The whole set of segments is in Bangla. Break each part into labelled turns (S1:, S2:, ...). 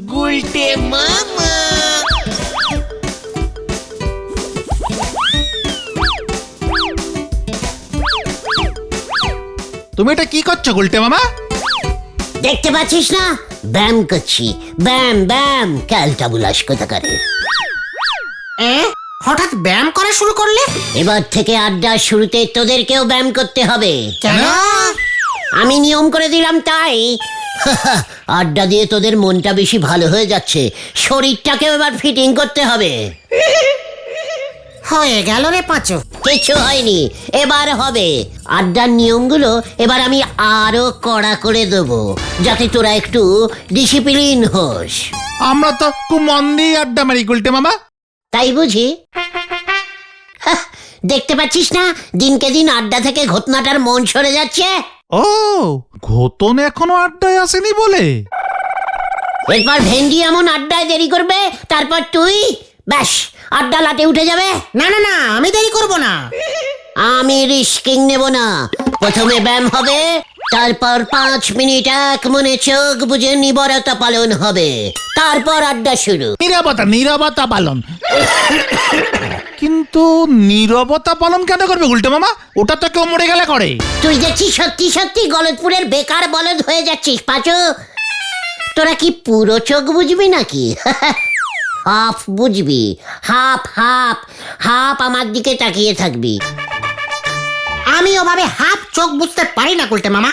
S1: গুলটে মামা।
S2: তুমি এটা কি করছো গুলটে মামা?
S3: দেখতে পাচ্ছিস না, ব্যায়াম করছি। ব্যায়াম ব্যায়াম, ক্যালটা বুলাস কোথাকারের।
S4: হঠাৎ ব্যায়াম করা শুরু করলে?
S3: এবার থেকে আড্ডার শুরুতে তোদেরকেও ব্যায়াম করতে হবে।
S4: কেন?
S3: আমি নিয়ম করে দিলাম তাই। আড্ডা দিয়ে তোদের মনটা বেশি ভালো হয়ে যাচ্ছে, শরীরটাকেও এবার ফিটিং করতে হবে।
S4: হয়ে গেল রে পাঁচু।
S3: কিছু হয়নি, এবার হবে। আড্ডার নিয়মগুলো এবার আমি আরো কড়া করে দেবো, যাতে তোরা একটু ডিসিপ্লিন হোস।
S2: আমরা তো খুব মন দিয়ে আড্ডা মারি গুলটে মামা।
S3: তাই বুঝি? দেখতে পাচ্ছিস না, দিনকে দিন আড্ডা থেকে ঘটনাটার মন সরে যাচ্ছে।
S2: ও, ঘতন এখনো আড্ডায় আসেনি বলে?
S3: এরপর ভেন্ডি এমন আড্ডায় দেরি করবে, তারপর তুই ব্যাস আড্ডা লাটে উঠে যাবে।
S4: না না না, আমি দেরি করব না।
S3: আমি রিস্কিং নেব না। প্রথমে ব্যায়াম হবে, তারপর 5 মিনিট এক মনে চোখ বুঝে নিবরতা পালন হবে, তারপর আড্ডা শুরু।
S2: নীরবতা পালন। কিন্তু নীরবতা পালন কেন করবে গুলটে মামা? ওটা তো কেউ মরে গেলে করে।
S3: তুই দেখছিস সত্যি সত্যি গলতপুরের বেকার বলদ হয়ে যাচ্ছিস পাঁচু। তোরা কি পুরো চোখ বুঝবি নাকি? হাফ বুঝবি, হাফ হাফ হাফ আমার দিকে তাকিয়ে থাকবি।
S4: আমি ওভাবে হাফ চোখ বুঝতে পারি না গুলটে মামা।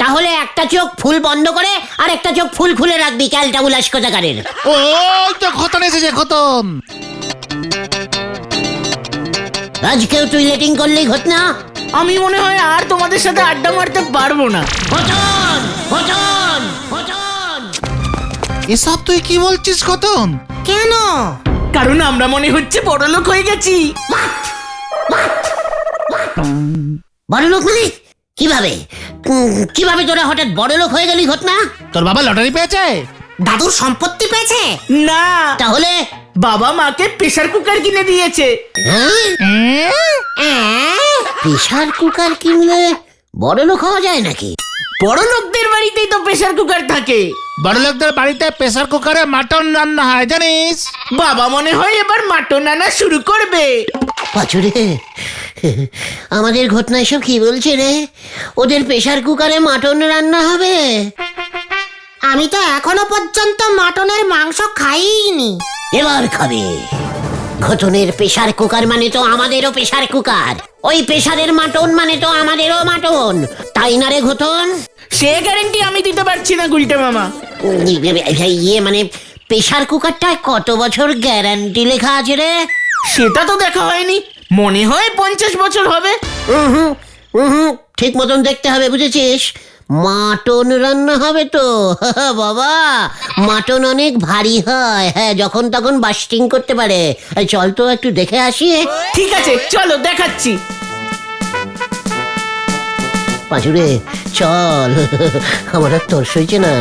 S3: তাহলে একটা চোখ ফুল বন্ধ করে আর একটা চোখ ফুল খুলে রাখবি, ক্যালটা বুলাস কোথাকারের।
S2: ওই তো ঘতন এসেছে, ঘতন।
S3: আজকেও তুই লেটিং করলি ঘটনা।
S1: আমি মনে হয় আর তোমাদের সাথে আড্ডা মারতে পারবো না।
S3: ঘটন ঘটন ঘটন।
S2: এসব তুই কি বলছিস ঘতন?
S4: কেন?
S1: কারণ আমরা মনে হচ্ছে বড়লোক হয়ে গেছি।
S3: বড়লোক মানে কিভাবে? কিভাবে তোরা হঠাৎ বড়লোক হয়ে গেলি ঘটনা?
S2: তোর বাবা লটারি পেয়েছে?
S4: দাদুর সম্পত্তি পেয়েছে?
S1: না,
S3: তাহলে
S1: বাবা মাকে প্রেসার কুকার কিনে দিয়েছে।
S3: প্রেসার কুকার কিনলে বড়লোক হওয়া যায় নাকি?
S1: বড় লোকদের বাড়িতেই তো প্রেসার কুকার থাকে।
S2: বড় লোকদের বাড়িতে প্রেসার কুকারে মাটন রান্না হয় জানিস?
S1: বাবা মনে হয় এবার মাটন আনা শুরু করবে।
S3: পাচুরে, আমাদের ঘটনা এসব কি বলছে রে? ওদের প্রেসার কুকারে মাটন রান্না হবে?
S4: আমি তো এখনো পর্যন্ত মাটনের মাংস খাইনি।
S3: এবার খাবে। ঘটনের প্রেসার কুকার মানে তো আমাদেরও প্রেসার কুকার, ওই প্রেসারের মাটন মানে তো আমাদেরও মাটন, তাই না রে ঘটন?
S1: সে গ্যারান্টি আমি দিতে পারছি না গুলটে মামা।
S3: ইয়ে মানে প্রেসার কুকারটায় কত বছর গ্যারান্টি লেখা আছে রে?
S1: সেটা তো দেখা হয়নি, মনে হয় 50 বছর হবে।
S3: ঠিক মতন দেখতে হবে, বুঝেছিস? মাটন রান্না হবে তো। বাবা, মাটন অনেক ভারী হয়, হ্যাঁ, যখন তখন বাস্টিং করতে পারে। চল তো একটু দেখে আসি।
S1: ঠিক আছে, চলো দেখাচ্ছি।
S3: পাঁচুরে চল, আমার আর তর সইছে না।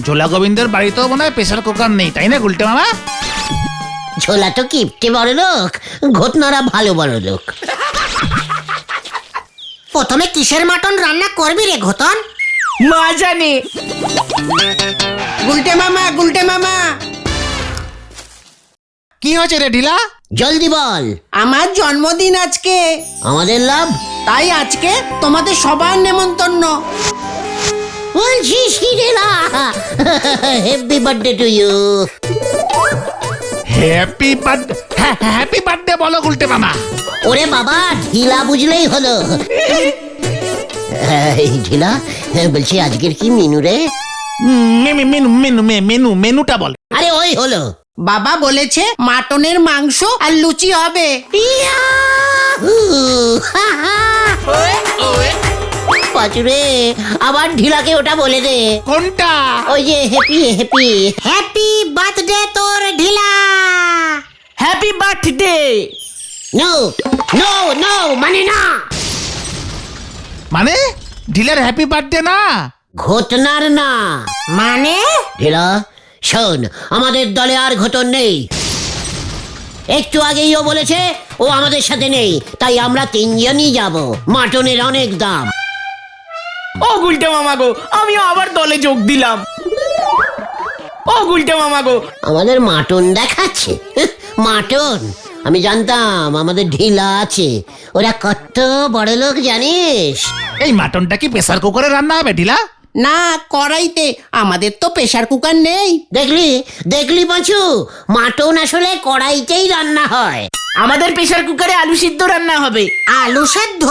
S2: ঝোলা গোবিন্দের বাড়িতেও মনে হয় প্রেসার কুকার নেই, তাই না গুলটে মামা?
S3: ঝোলা তো কিপটে বড় লোক, ঘটনারা ভালো বড় লোক।
S4: প্রথমে কিসের মাটন রান্না করবি রে ঘটন?
S1: মা জানে।
S4: গুলটে মামা, গুলটে মামা,
S2: কি হয়েছে রে ঢিলা?
S3: জলদি বল।
S4: আমার জন্মদিন আজকে,
S3: আমাদের লাভ?
S4: তাই আজকে তোমাদের সবার নেমন্তন্ন।
S3: বলছিস কি রে? Happy birthday to you.
S2: Happy birthday? Happy birthday বলো গুলটে মামা।
S3: ওরে বাবা, ঢিলা বুঝলেই হলো। এই ঢিলা, বলছি আজকের কি মেনু রে?
S2: মেনুটা বল।
S3: আরে ওই হলো,
S4: বাবা বলেছে মাটনের মাংস আর লুচি হবে।
S3: পাচুরে, আবার ঢিলাকে ওটা বলে দে।
S2: কোনটা?
S3: ওই যে হ্যাপি হ্যাপি।
S4: হ্যাপি বার্থডে তোর ঢিলা।
S1: Happy birthday.
S3: No no no, মানে না।
S2: মানে ঢিলার হ্যাপি বার্থডে না?
S3: ঘটনার না
S4: মানে?
S3: ঢিলা শোন, আমাদের দলে আর ঘটন নেই। একটু আগেই ও বলেছে ও আমাদের সাথে নেই, তাই আমরা তিনজনই যাব। মাটনের অনেক দাম।
S1: ও গুলটে মামা গো, আমি আবার দলে যোগ দিলাম। ও গুলটে মামা গো,
S3: আমাদের মাটন দেখাচ্ছে। মাটন? আমি জানতাম আমাদের ঢিলা আছে। ওরা কত বড় লোক জানিস?
S2: এই মাটনটা কি প্রেসার কুকারে রান্না হবে ঢিলা?
S4: না, কড়াইতে। আমাদের তো প্রেসার কুকার নেই।
S3: দেখলি দেখলি পাঁচু, মাটন আসলে কড়াইতেই রান্না হয়।
S1: আমাদের প্রেসার কুকারে আলু সিদ্ধ রান্না হবে।
S4: আলু সেদ্ধ?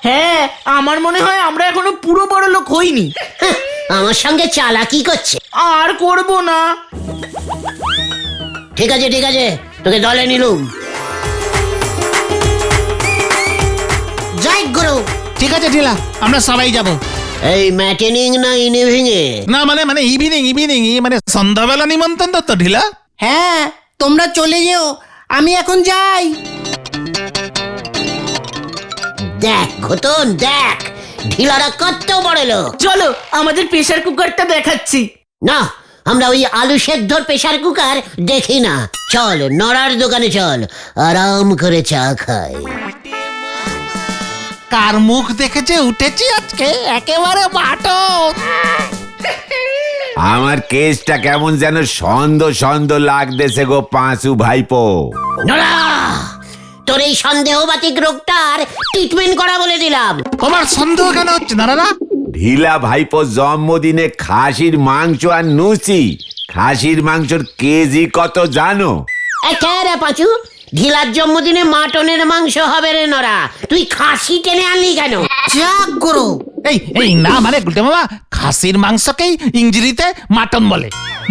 S1: হ্যাঁ, আমার মনে হয় আমরা এখনো পুরো বড় লোক হইনি।
S3: হ্যাঁ, আমার সঙ্গে চালাকি করছে।
S1: আর করব না।
S3: ঠিক আছে ঠিক আছে, তোকে দলে নিলুম।
S4: জয় গুরু।
S2: ঠিক আছে ঢিলা, আমরা সবাই যাব।
S3: এই ম্যাটেনিং না ইনিভিং এ?
S2: না মানে মানে ইভিনিং ইভিনিং মানে সন্ধ্যাবেলা নিমন্ত্রণ তো ঢিলা।
S4: হ্যাঁ, তোমরা চলে যেও, আমি এখন যাই।
S3: দেখ ঘটন দেখ, ঢিলারা কত বড় লোক।
S1: চলো আমাদের প্রেসার কুকারটা দেখাচ্ছি।
S3: না, আমরা ওই আলু সেদ্ধর প্রেসার কুকার দেখি না। চল নড়ার দোকানে চল, আরাম করে চা খাই।
S2: কার মুখ দেখেছে উঠেছি আজকে, একেবারে মাটন।
S5: আমার কেসটা কেমন যেন সন্দেহ সন্দেহ লাগতেছে গো পাঁচু ভাইপো।
S3: নড়া, তোর এই সন্দেহবাতিক রোগটার ট্রিটমেন্ট করা বলে দিলাম।
S2: তোমার সন্দেহ কেন হচ্ছে না দাদা?
S5: ঢিলা ভাইপো জন্মদিনে খাসির মাংস আর নুচি। খাসির মাংসর কেজি কত জানো?
S3: রে পাঁচু, ঢিলার জন্মদিনে মাটনের মাংস হবে রে নড়া, তুই খাসি টেনে আনলি কেন?
S4: যাক গুরু।
S2: এই এই না মানে গুলটে মামা, খাসির মাংসকেই ইংরেজিতে মাটন বলে।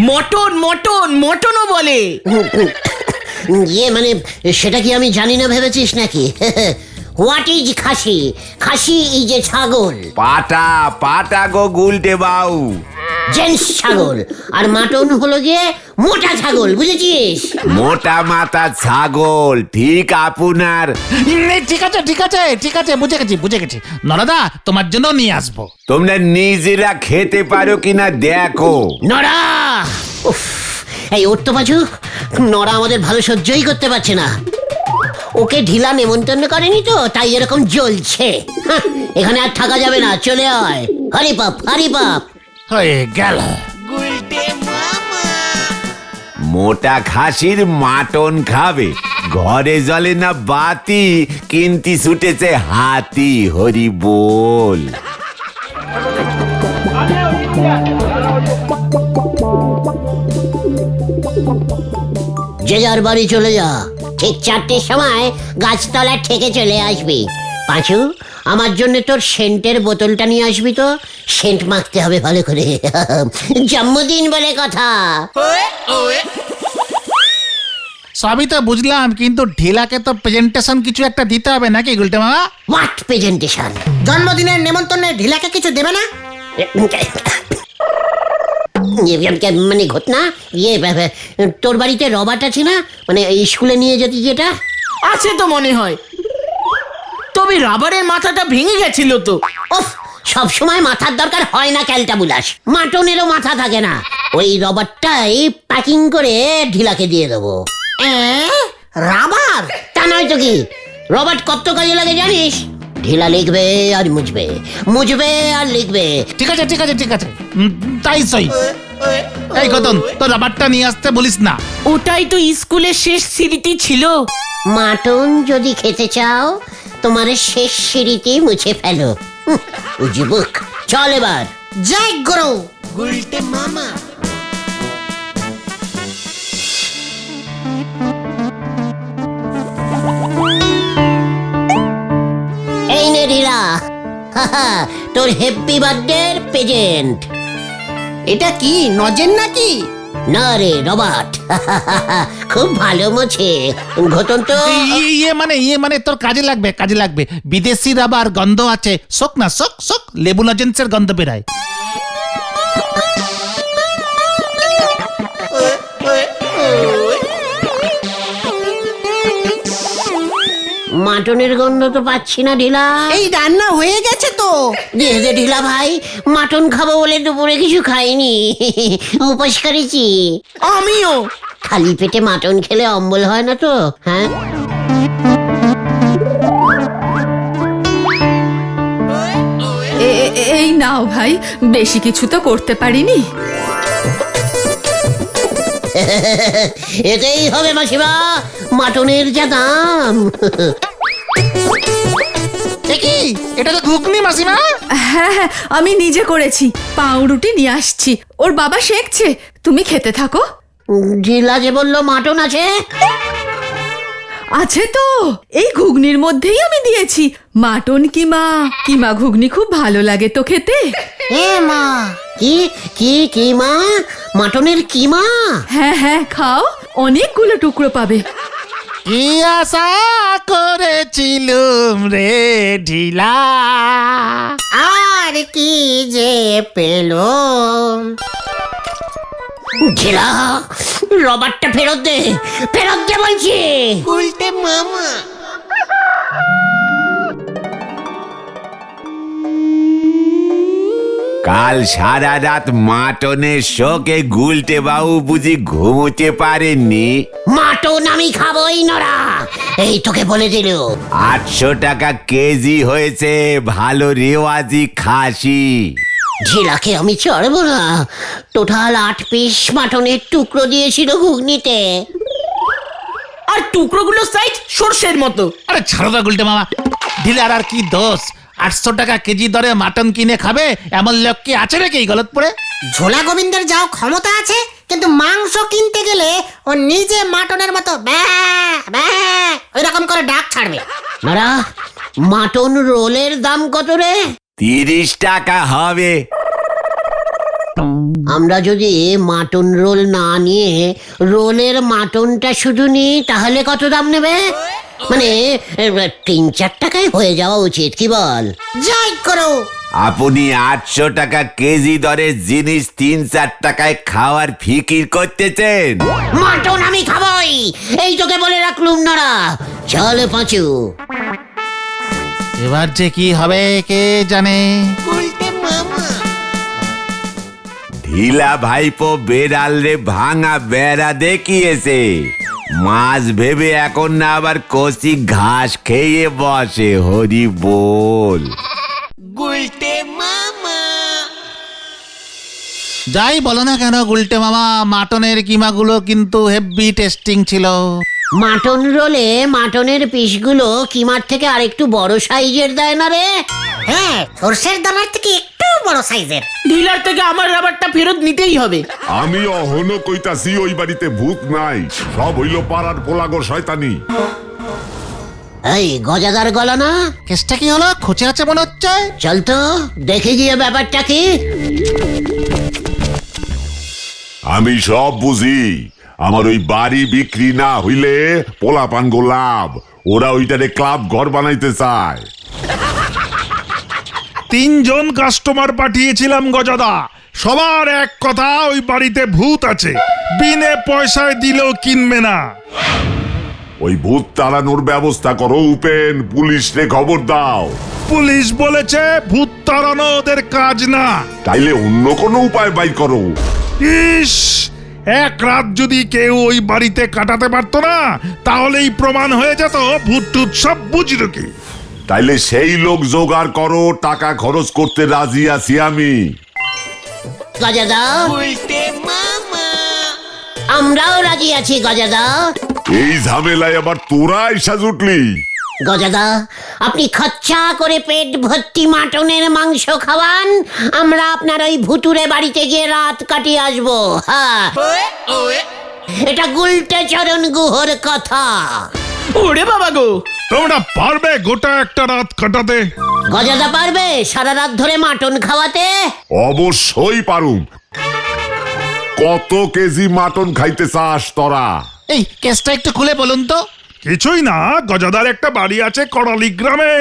S1: মটন মটন মটনও বলে।
S3: ইয়ে মানে সেটা কি আমি জানি না ভেবেছিস নাকি? What is Khasi? Khasi is a ছাগল।
S5: পাটা পাটা গো গুলটে বাউ।
S3: জেন্টস ছাগল। আর মাটন হলো গিয়ে মোটা ছাগল, বুঝেছিস?
S5: মোটা মাথা ছাগল, ঠিক আপনার।
S2: ঠিক আছে ঠিক আছে ঠিক আছে, বুঝে গেছি বুঝে গেছি। নরদা, তোমার জন্য নিয়ে আসবো।
S5: তোমরা নিজেরা খেতে পারো কিনা দেখো।
S3: নড়া, উফ, এই উঠতো পাচু, নড়া আমাদের ভালো সহ্যই করতে পারছে না। ওকে ঢিলা নেমন্তন্ন করেনি তো, তাই এরকম জ্বলছে। হাহ, এখানে আর থাকা যাবে না, চলে আয়। হরি পাপ হরি পাপ।
S2: হয়ে গেল।
S5: মোটা খাসির মাটন খাবে, ঘরে জ্বলে না বাতি, কিন্তি ছুটেছে হাতি। হরি বল।
S3: যে যার বাড়ি চলে যা, ঠিক 4টের সময় গাছতলার ঠেকে চলে আসবি। পাঁচু, আমার জন্য তোর সেন্টের বোতলটা নিয়ে আসবি তো, সেন্ট মাখতে হবে ভালো করে। জন্মদিন বলে কথা।
S2: সবই তো বুঝলাম, কিন্তু ঢিলাকে তো প্রেজেন্টেশন কিছু একটা দিতে হবে নাকি গুলটে মামা?
S3: What presentation?
S4: জন্মদিনের নেমন্তন্নে ঢিলাকে কিছু দেবে না?
S3: মানে ঘটনা ইয়ে, তোর বাড়িতে রবার্ট আছে না, মানে স্কুলে নিয়ে যেতে যেটা?
S1: আছে তো মনে হয়, তবে রাবারের মাথাটা ভেঙে গেছিল তো।
S3: ওফ, সব সময় মাথার দরকার হয় না ক্যালটা বুলাস। মাটনেরও মাথা থাকে না। ওই রবারটাই প্যাকিং করে ঢিলাকে দিয়ে দেবো।
S4: রাবার?
S3: তা নয় তো কি, রবার্ট কত কাজে লাগে জানিস? ঢিলা লিখবে আর মুছবে, মুছবে আর লিখবে।
S2: ঠিক আছে ঠিক আছে ঠিক আছে, তাই সই। এই কতন, তো রাবারটা নিয়ে আসতে বলিস না।
S1: ওটাই তো স্কুলের শেষ স্মৃতি ছিল।
S3: মাটন যদি খেতে চাও, তোমার শেষ সিঁড়িতে মুছে ফেলো। উজবুক, চল এবার।
S4: জয় গুরু।
S3: এই নে ঢিলা, তোর হ্যাপি বার্থডে প্রেজেন্ট।
S4: এটা কি নজেন নাকি?
S3: না রে, রবার্ট। খুব ভালো মোছে। ঘটন তো
S2: ইয়ে মানে তোর কাজে লাগবে কাজে লাগবে। বিদেশি রাবার গন্ধ আছে, শোক না শোক শোক, লেবু লজেন্সের গন্ধ বেরায়।
S3: মাটনের গন্ধ তো পাচ্ছি না ঢিলা।
S4: এই রান্না হয়ে গেছে তো।
S3: দিয়ে দে ঢিলা ভাই, মাটন খাবো বলে দুপুরে কিছু খাইনি, উপাস করেছি।
S1: আমিও।
S3: খালি পেটে মাটন খেলে অম্বল হয় না তো? হ্যাঁ
S6: নাও ভাই, বেশি কিছু তো করতে পারিনি।
S3: এতেই হবে মাসিমা, মাটনের যা দাম।
S2: এ কি, এটা তো ঘুগনি মাসিমা।
S6: হ্যাঁ হ্যাঁ, আমি নিজে করেছি, পাউরুটি নিয়ে আসছি, ওর বাবা শেখছে, তুমি খেতে থাকো।
S3: ঢিলা যে বললো মাটন আছে।
S6: আছে তো, এই ঘুগনির মধ্যেই আমি দিয়েছি মাটন কিমা। কিমা ঘুগনি খুব ভালো লাগে তো খেতে।
S4: এ মা,
S3: কি কি কিমা? মাটনের কিমা?
S6: হ্যাঁ হ্যাঁ, খাও, অনেকগুলো টুকরো পাবে।
S2: কি আশা করেছিলুম রে ঢিলা।
S4: আর কি যে পেলুম।
S3: ঢিলা, রবারটা ফেরত দে, ফেরত দে বলছি।
S4: উল্টে মামা।
S5: কাল সারা রাত মাটনের শোকে গুলটে বাবু বুঝি ঘুমোতে পারেননি।
S3: মাটন আমি খাবোই নরা, এই তোকে বলে দিল।
S5: 800 টাকা কেজি হয়েছে ভালো রেওয়াজি খাসি।
S3: ঝিলাকে আমি ছাড়বো না। টোটাল 8 পিস মাটনের টুকরো দিয়েছিল ঘুগনিতে।
S1: আর টুকরোগুলো সাইজ সর্ষের মতো।
S2: আরে ছাড়ো না গুলটে মামা, ঢিলার আর কি দোষ? 800 টাকা কেজি দরে মাটন কিনে খাবে এমন লোক কি আছে নাকি এই গলতপুরে?
S4: ঝোলা গোবিন্দের যাও ক্ষমতা আছে, কিন্তু মাংস কিনতে গেলে ও নিজে মাটনের মতো ওই রকম করে ডাক ছাড়বে।
S3: নরা, মাটন রোলের দাম কত রে?
S5: 30 টাকা হবে।
S3: আমরা যদি মাটন রোল না নিয়ে রোলের মাটনটা শুধু নিই তাহলে কত দাম নেবে? মানে 3-4 টাকায় হয়ে যাওয়া উচিত, কি বল?
S4: জয় করো।
S5: আপনি 800 টাকা কেজি দরের জিনিস 3-4 টাকায় খাওয়ার ফিকির করতেছেন।
S3: মাটন আমি খাবই, এই তোকে বলে রাখলুম নরা। চল পাঁচু।
S2: এবার যে কি হবে কে জানে।
S5: ঢিলা ভাইপো বেড়াল রে ভাঙা বেড়া দেখিয়েছে। মাছ ভেবে এখন না আবার কষি ঘাস খেয়ে বসে। হরি বল।
S2: যাই বলো না কেন গুলটে মামা, মাটনের কিমাগুলো কিন্তু হেভি টেস্টিং ছিল।
S3: মাটন রোলে মাটনের পিসগুলো কিমার থেকে আরেকটু বড় সাইজের দেয় না রে?
S4: হ্যাঁ, সর্ষের দানার থেকে একটু বড় সাইজের।
S1: ডিলার থেকে আমার রাবারটা ফেরত নিতেই হবে।
S7: আমি অহনো কইতাছি ওই বাড়িতে ভূত নাই, সব হইল পাড়ার পোলাগো শয়তানি।
S3: এই গজাদার গলা না?
S2: কেসটা কি হলো? খোঁচে আছে মনে হচ্ছে।
S3: চল তো দেখে গিয়ে ব্যাপারটা কি।
S7: আমি সব বুঝি। আমার ওই বাড়ি বিক্রি না হইলে পোলাপান গোলাপ ওরা ওইটারে ক্লাব ঘর বানাইতে চায়।
S8: 3 জন কাস্টমার পাঠিয়েছিলাম গজাদা, সবার এক কথা, ওই বাড়িতে ভূত আছে, বিনে পয়সায় দিলেও কিনবে না।
S7: ওই ভূত তাড়ানোর ব্যবস্থা করো উপেন, পুলিশরে খবর দাও।
S8: পুলিশ বলেছে ভূত তাড়ানো ওদের কাজ না।
S7: তাইলে অন্য কোনো উপায় বাই করো।
S8: ইস, এক রাত যদি কেউ ওই বাড়িতে কাটাতে পারতো না, তাহলেই প্রমাণ হয়ে যেত ভূত টুত সব বুঝলো কি।
S7: তাইলে সেই লোক জোগাড় করো, টাকা খরচ করতে রাজি আছি আমি।
S3: গজাদা, আমরাও রাজি আছি গজাদা।
S7: এই ঝামেলায় আবার তোরা এসা জুটলি।
S3: গজাদা, আপনি খরচা করে পেট ভর্তি মাটনের মাংস খাওয়ান, আমরা আপনার ওই ভুতুরে বাড়িতে গিয়ে রাত কাটিয়ে আসবো। হ্যাঁ, এটা গুলটে চরণ গুহর কথা।
S1: ওরে বাবা গো,
S8: তোমরা পারবে গোটা একটা রাত কাটাতে?
S3: গজাদা পারবে সারা রাত ধরে মাটন খাওয়াতে?
S7: অবশ্যই পারুম। কত কেজি মাটন খাইতে চাস তোরা?
S2: এই কেসটা একটু খুলে বলুন তো।
S8: কিছুই না, গজাদার একটা বাড়ি আছে করালি গ্রামে,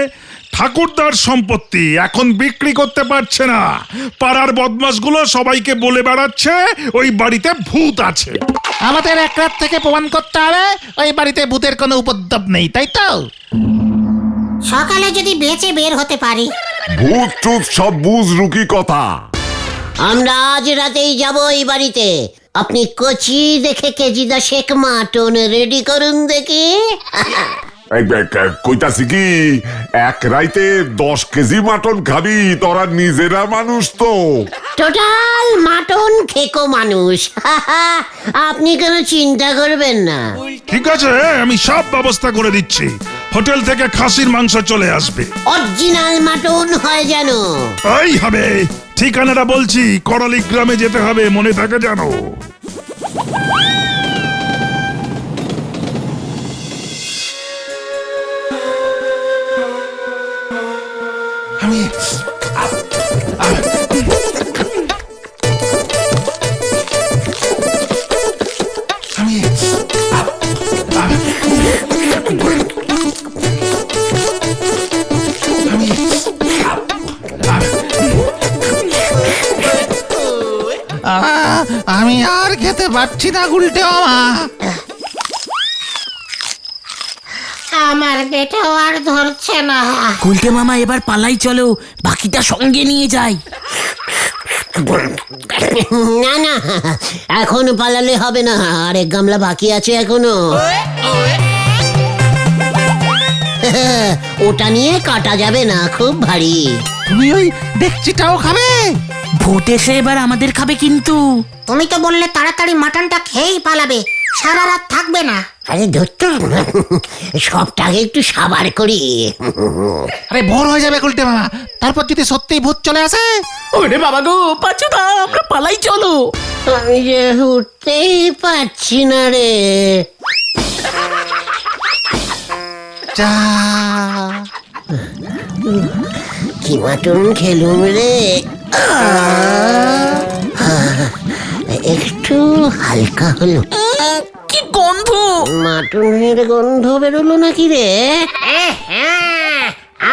S8: ঠাকুরদার সম্পত্তি, এখন বিক্রি করতে পারছে না। পাড়ার বদমাশগুলো সবাইকে বলে বেড়াচ্ছে ওই বাড়িতে ভূত আছে।
S2: আমাদের এক রাত থেকে প্রমাণ করতে হবে ওই বাড়িতে ভূতের কোনো উপদ্রব নেই, তাই তো?
S4: সকালে যদি বেঁচে বের হতে পারি।
S7: ভূত টুত সব বুঝ রুকি কথা।
S3: আমরা আজ রাতেই যাব এই বাড়িতে। আপনি কচি দেখে কেজি 10 মাটন রেডি করুন দেখি।
S7: কইতাছি কি, এক রাইতে 10 কেজি মাটন খাবি? তোরা নিজেরা মানুষ তো।
S3: টোটাল মাটন খেকো মানুষ। আপনি কোনো চিন্তা করবেন না।
S8: ঠিক আছে, আমি সব ব্যবস্থা করে দিচ্ছি। হোটেল থেকে খাসির মাংস চলে আসবে।
S3: অরিজিনাল মাটন হয় যেন।
S8: এই হবে। ঠিকানাটা বলছি, করালি গ্রামে যেতে হবে, মনে থাকে জানো।
S2: আমি আমি আমি আর খেতে পারছি না গুলটে মামা।
S4: আমার পেটেও আর ধরছে না।
S1: গুলটে মামা এবার পালাই, চলো বাকিটা সঙ্গে নিয়ে যাই।
S3: না না, এখন পালালে হবে না, আরেক গামলা বাকি আছে এখনো। ওটা নিয়ে কাটা যাবে না, খুব ভারী।
S2: তুমি ওই ডেকচিটাও খাবে?
S1: ভূত এসে এবার আমাদের খাবে কিন্তু।
S4: তুমি তো বললে তাড়াতাড়ি মাটনটা খেয়েই পালাবে, সারা রাত থাকবে না।
S3: আরে ধরতো, সবটাকে একটু সাবার করি।
S2: আরে ভোর হয়ে যাবে গুলটে মামা, তারপর যদি সত্যিই ভূত চলে আসে।
S1: ওরে বাবা গো, পাচুদা আমরা পালাই চলো।
S3: আমি যে উঠতেই পারছি না রে।
S2: যা
S3: কি মাটন খেলুম রে। একটু হালকা হলো।
S1: কি গন্ধ!
S3: মাটনের গন্ধ বেরোলো নাকি রে?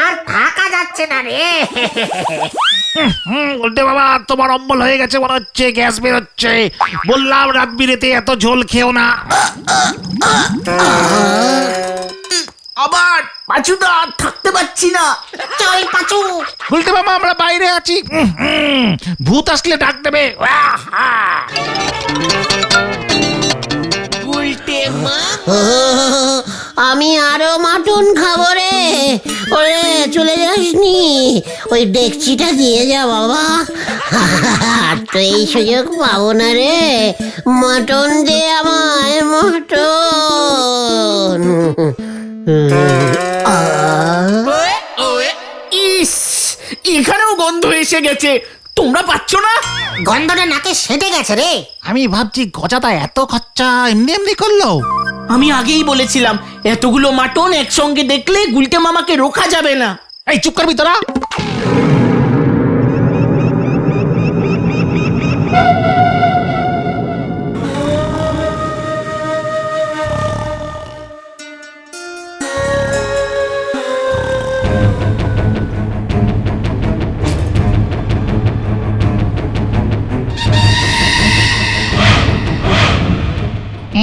S4: আর থাকা যাচ্ছে না রে।
S2: গুলটে বাবা, তোমার অম্বল হয়ে গেছে মনে হচ্ছে, গ্যাস বেরোচ্ছে। বললাম রাত বিরেতে এত ঝোল খেও না।
S1: আবার পাচুদা থাকতে পারছি না।
S4: চল পাচু।
S2: গুলটে মামা, আমরা বাইরে আছি। ভূত আসলে ডাক দেবে।
S3: আমি আরো মাটন খাবো রে। ওরে চলে যাসনি, ওই ডেকচিটা দিয়ে যা বাবা। আর তো এই সুযোগ পাবো না রে। মাটন দে আমায়, মাটন।
S1: ইস, এখানেও গন্ধ এসে গেছে, তোমরা পাচ্ছ না?
S4: গন্ধটা নাকে সেটে গেছে রে।
S2: আমি ভাবছি গজাদা এত খরচা এমনি এমনি করলো।
S1: আমি আগেই বলেছিলাম, এতগুলো মাটন একসঙ্গে দেখলে গুলটে মামাকে রোখা যাবে না।
S2: এই চুপ করবি তোরা।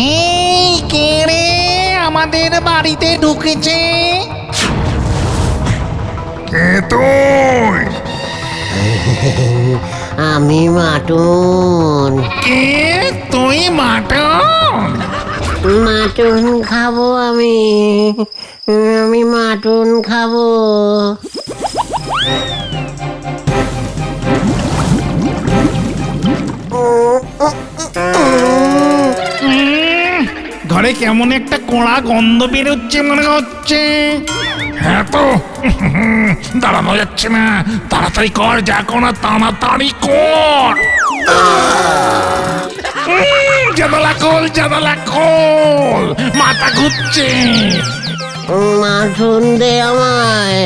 S2: এই কে রে আমাদের বাড়িতে ঢুকেছে?
S8: কে তুই?
S3: আমি মাটন।
S2: কে তুই? মাটন?
S3: মাটন খাবো আমি। আমি মাটন খাবো।
S2: ঘরে কেমন একটা কড়া গন্ধ বেরোচ্ছে মনে হচ্ছে।
S8: হ্যাঁ তো, দাঁড়ানো যাচ্ছে না। তাড়াতাড়ি কর, যা কর তাড়াতাড়ি কর। জানালা খোল, জানালা খোল, মাথা ঘুরছে।
S3: মাটন দে আমায়,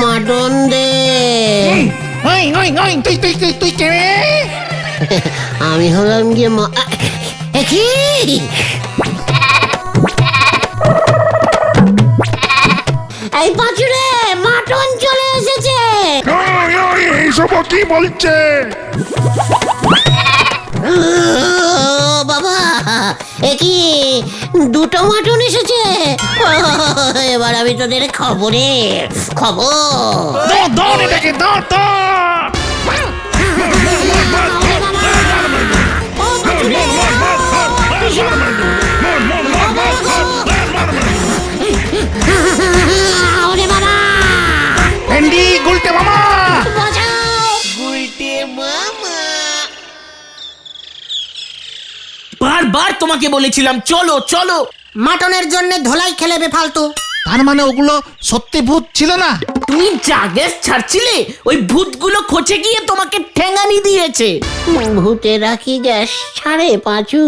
S3: মাটন দে।
S2: ওই ওই ওই, তুই তুই তুই তুই কে রে?
S3: আমি হলাম গিয়ে কি এই পাঁচুরে, মাটন চলে এসেছে।
S8: এইসব কি বলছে?
S3: বাবা, এ কি দুটো মাটন এসেছে? এবার আমি তোদের খবরে খবর।
S2: দৌড় এটাকে, দৌড় দৌড়।
S1: তোমাকে বলেছিলাম চলো চলো।
S4: মাটনের জন্য ধোলাই খেলে বেফালতু।
S2: তার মানে ওগুলো সত্যি ভূত ছিল না?
S1: তুমি যা গ্যাস ছাড়ছিলে ওই ভূতগুলো খোঁচে গিয়ে তোমাকে ঠেঙানি দিয়েছে।
S3: ভূতেরা কি গ্যাস ছাড়ে পাঁচু?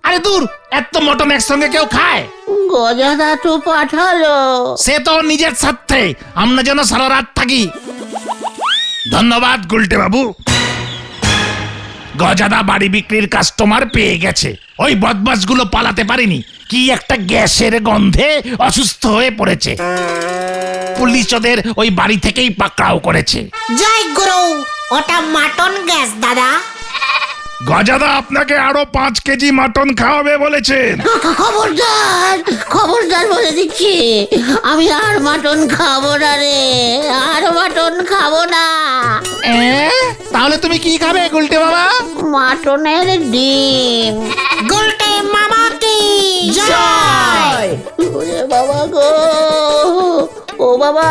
S2: আরে দূর, এত মটন একসঙ্গে কেউ খায়?
S3: গজাদা তো পাঠালো।
S2: সে তো ওর নিজের স্বার্থে, আমরা যেন সারা রাত থাকি। ধন্যবাদ গুলটে বাবু। গজাদা বাড়ি বিক্রির কাস্টমার পেয়ে গেছে। ওই বদমাশগুলো পালাতে পারেনি, কি একটা গ্যাসের গন্ধে অসুস্থ হয়ে পড়েছে। পুলিশ ওদের ওই বাড়ি থেকেই পাকড়াও করেছে।
S4: জয় গুরু, ওটা মাটন গ্যাস দাদা।
S8: গজাদা আপনাকে আরো 5 কেজি মাটন খাওয়াবে বলেছেন।
S3: খবরদার খবরদার বলে দিচ্ছি, আমি আর মাটন খাবো না রে, আর মাটন খাবো না।
S2: তাহলে তুমি কি খাবে গুলটে বাবা?
S3: মাটনের ডিম।
S4: গুলটে মামা কি জয়।
S3: ওরে বাবা গো, ও বাবা।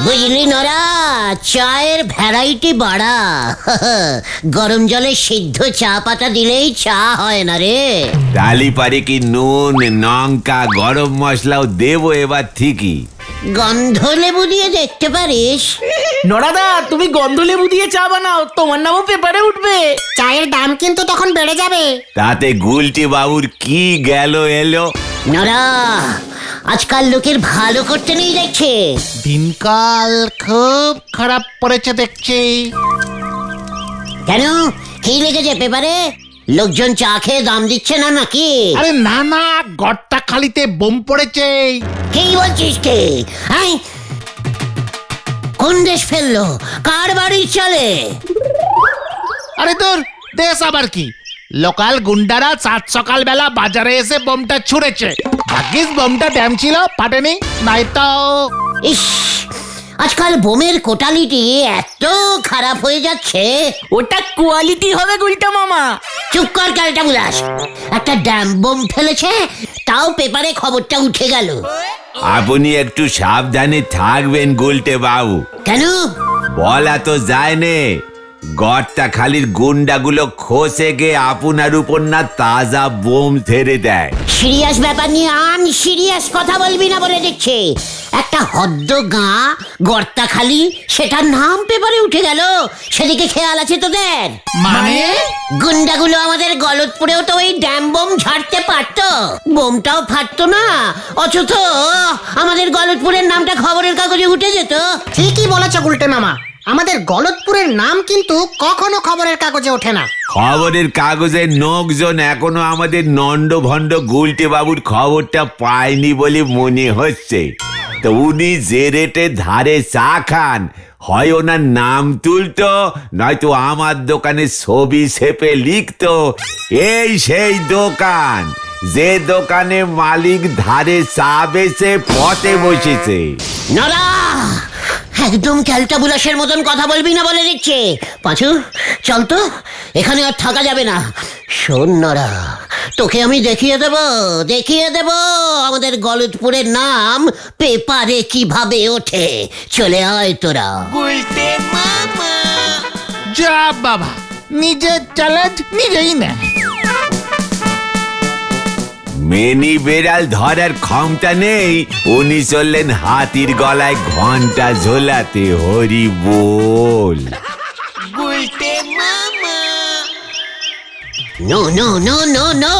S3: বুঝলি নরা, চায়ের ভ্যারাইটি বাড়া। গরম জলে সিদ্ধ চা পাতা দিলেই চা হয় না রে।
S5: ডালি পারে কি নুন লঙ্কা গরম মশলাও দেবো এবার ঠিকই।
S3: গন্ধ লেবু দিয়ে দেখতে পারিস।
S1: নরাদা তুমি গন্ধ লেবু দিয়ে চা বানাও, তোমার নামও পেপারে উঠবে।
S4: চায়ের দাম কিন্তু তখন বেড়ে যাবে।
S5: তাতে গুলটি বাবুর কি গেল এলো।
S3: নরা, আজকাল লোকের ভালো করতে নেই দেখছে।
S2: দিনকাল খুব খারাপ পড়েছে দেখছি।
S3: কেন, কি লেগেছে পেপারে? লোকজন চা খেয়ে দাম দিচ্ছে না নাকি?
S2: আরে না না, গড়টা খালিতে বোম পড়েছে।
S3: কি বলছিস কে? হ্যাঁ, কোন দেশ ফেললো? কার বাড়ি চলে?
S2: আরে তোর দেশ আবার কি, লোকাল গুন্ডারা 7 সকালবেলা বাজারে এসে বোমটা ছুঁড়েছে। ভাগ্যিস বোমটা ড্যাম ছিল, ফাটেনি, নাই তো।
S3: ইস, আজকাল বোমের কোটালিটি এত খারাপ হয়ে যাচ্ছে।
S1: ওটা কোয়ালিটি হবে গুলটা মামা।
S3: চুপ কর ক্যালটা বুলাস। একটা ড্যাম বোম ফেলেছে, তাও পেপারে খবরটা উঠে গেল।
S5: আপনি একটু সাবধানে থাকবেন গুলটে বাবু।
S3: কেন?
S5: বলা তো যায় নে, গড়টা খালির গুন্ডাগুলো খসে গিয়ে আপনার উপর না তাজা বোম ছেড়ে দেয়।
S3: সিরিয়াস ব্যাপার নিয়ে সিরিয়াস কথা বলবি না বলে দিচ্ছে। একটা হদ্দ গাঁ গর্তাখালি, সেটার নাম পেপারে উঠে গেল। সেদিকে খেয়াল আছে তোদের?
S2: মানে
S3: গুন্ডাগুলো আমাদের গলতপুরেও তো ওই ড্যাম বোম ঝাড়তে পারতো, বোমটাও ফাটতো না, অথচ আমাদের গলতপুরের নামটা খবরের কাগজে উঠে যেত।
S4: ঠিকই বলেছ গুলটে মামা, আমাদের গলতপুরের নাম কিন্তু কখনো খবরের কাগজে ওঠে না।
S5: খবরের কাগজের লোকজন এখনো আমাদের নন্ড ভণ্ড গুলটে বাবুর খবরটা পায়নি বলে মনে হচ্ছে। তো উনি যে রেটে ধারে চা খান, হয় ওনার নাম তুলতো, নয়তো আমার দোকানে ছবি ছেপে লিখতো এই সেই দোকান, যে দোকানে মালিক ধারে চা বেচে পথে বসেছে।
S3: নরা, একদম ক্যালটা বুলাসের মতন কথা বলবি না বলে দিচ্ছে। পাঁচু, চল তো, এখানে আর থাকা যাবে না। শোন নরা, তোকে আমি দেখিয়ে দেব আমাদের গলতপুরের নাম পেপারে কিভাবে ওঠে। চলে আয় তোরা।
S2: যা বাবা, নিজের চ্যালেঞ্জ নিজেই নেয়।
S5: মেনি বেড়াল ধরার ক্ষমতা নেই, উনি চললেন হাতির গলায় ঘন্টা ঝোলাতে। হরি বল।
S3: No no no no no